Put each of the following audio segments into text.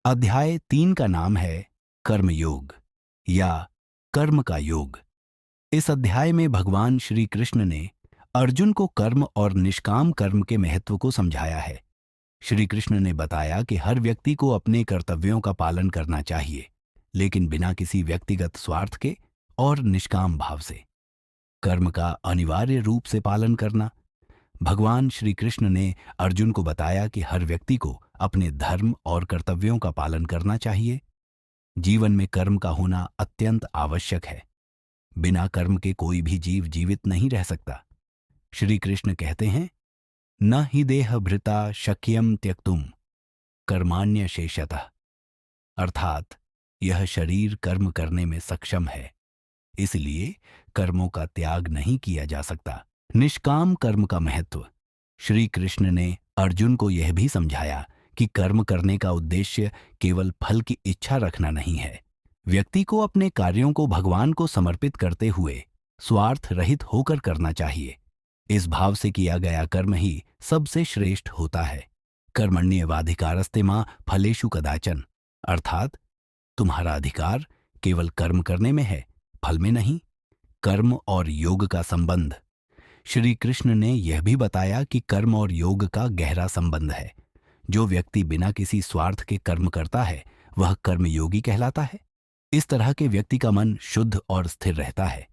अध्याय 3 का नाम है कर्मयोग या कर्म का योग। इस अध्याय में भगवान श्री कृष्ण ने अर्जुन को कर्म और निष्काम कर्म के महत्व को समझाया है। श्री कृष्ण ने बताया कि हर व्यक्ति को अपने कर्तव्यों का पालन करना चाहिए, लेकिन बिना किसी व्यक्तिगत स्वार्थ के और निष्काम भाव से। कर्म का अनिवार्य रूप से पालन करना। भगवान श्री कृष्ण ने अर्जुन को बताया कि हर व्यक्ति को अपने धर्म और कर्तव्यों का पालन करना चाहिए। जीवन में कर्म का होना अत्यंत आवश्यक है। बिना कर्म के कोई भी जीव जीवित नहीं रह सकता। श्री कृष्ण कहते हैं, न ही देह भृता शक्यम त्यक्तुम कर्माण्य शेषतः। अर्थात यह शरीर कर्म करने में सक्षम है, इसलिए कर्मों का त्याग नहीं किया जा सकता। निष्काम कर्म का महत्व। श्री कृष्ण ने अर्जुन को यह भी समझाया कि कर्म करने का उद्देश्य केवल फल की इच्छा रखना नहीं है। व्यक्ति को अपने कार्यों को भगवान को समर्पित करते हुए स्वार्थ रहित होकर करना चाहिए। इस भाव से किया गया कर्म ही सबसे श्रेष्ठ होता है। कर्मण्येवाधिकारस्ते मा फलेषु कदाचन। अर्थात तुम्हारा अधिकार केवल कर्म करने में है, फल में नहीं। कर्म और योग का संबंध। श्री कृष्ण ने यह भी बताया कि कर्म और योग का गहरा संबंध है। जो व्यक्ति बिना किसी स्वार्थ के कर्म करता है वह कर्मयोगी कहलाता है। इस तरह के व्यक्ति का मन शुद्ध और स्थिर रहता है।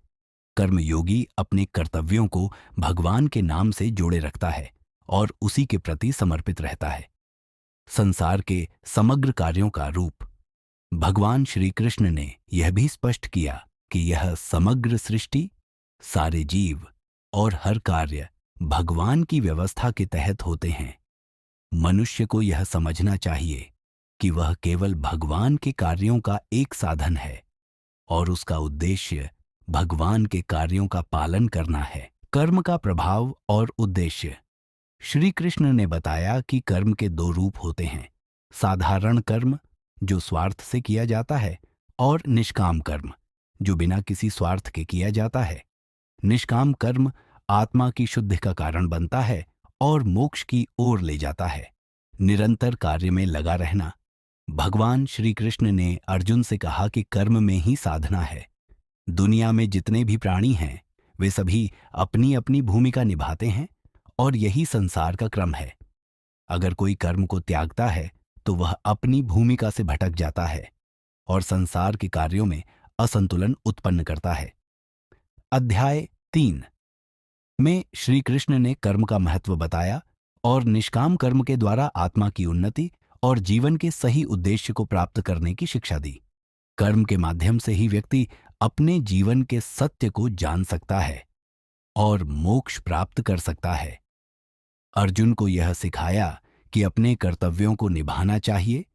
कर्मयोगी अपने कर्तव्यों को भगवान के नाम से जोड़े रखता है और उसी के प्रति समर्पित रहता है। संसार के समग्र कार्यों का रूप। भगवान श्री कृष्ण ने यह भी स्पष्ट किया कि यह समग्र सृष्टि, सारे जीव और हर कार्य भगवान की व्यवस्था के तहत होते हैं। मनुष्य को यह समझना चाहिए कि वह केवल भगवान के कार्यों का एक साधन है और उसका उद्देश्य भगवान के कार्यों का पालन करना है। कर्म का प्रभाव और उद्देश्य। श्री कृष्ण ने बताया कि कर्म के दो रूप होते हैं, साधारण कर्म जो स्वार्थ से किया जाता है और निष्काम कर्म जो बिना किसी स्वार्थ के किया जाता है। निष्काम कर्म आत्मा की शुद्धि का कारण बनता है और मोक्ष की ओर ले जाता है। निरंतर कार्य में लगा रहना। भगवान श्री कृष्ण ने अर्जुन से कहा कि कर्म में ही साधना है। दुनिया में जितने भी प्राणी हैं वे सभी अपनी अपनी भूमिका निभाते हैं और यही संसार का क्रम है। अगर कोई कर्म को त्यागता है तो वह अपनी भूमिका से भटक जाता है और संसार के कार्यों में असंतुलन उत्पन्न करता है। अध्याय 3 में श्री कृष्ण ने कर्म का महत्व बताया और निष्काम कर्म के द्वारा आत्मा की उन्नति और जीवन के सही उद्देश्य को प्राप्त करने की शिक्षा दी। कर्म के माध्यम से ही व्यक्ति अपने जीवन के सत्य को जान सकता है और मोक्ष प्राप्त कर सकता है। अर्जुन को यह सिखाया कि अपने कर्तव्यों को निभाना चाहिए,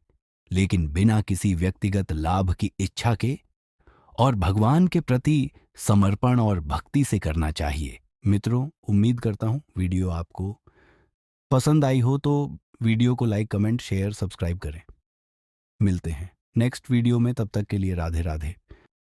लेकिन बिना किसी व्यक्तिगत लाभ की इच्छा के, और भगवान के प्रति समर्पण और भक्ति से करना चाहिए। मित्रों, उम्मीद करता हूं वीडियो आपको पसंद आई हो तो वीडियो को लाइक, कमेंट, शेयर, सब्सक्राइब करें। मिलते हैं नेक्स्ट वीडियो में, तब तक के लिए राधे राधे।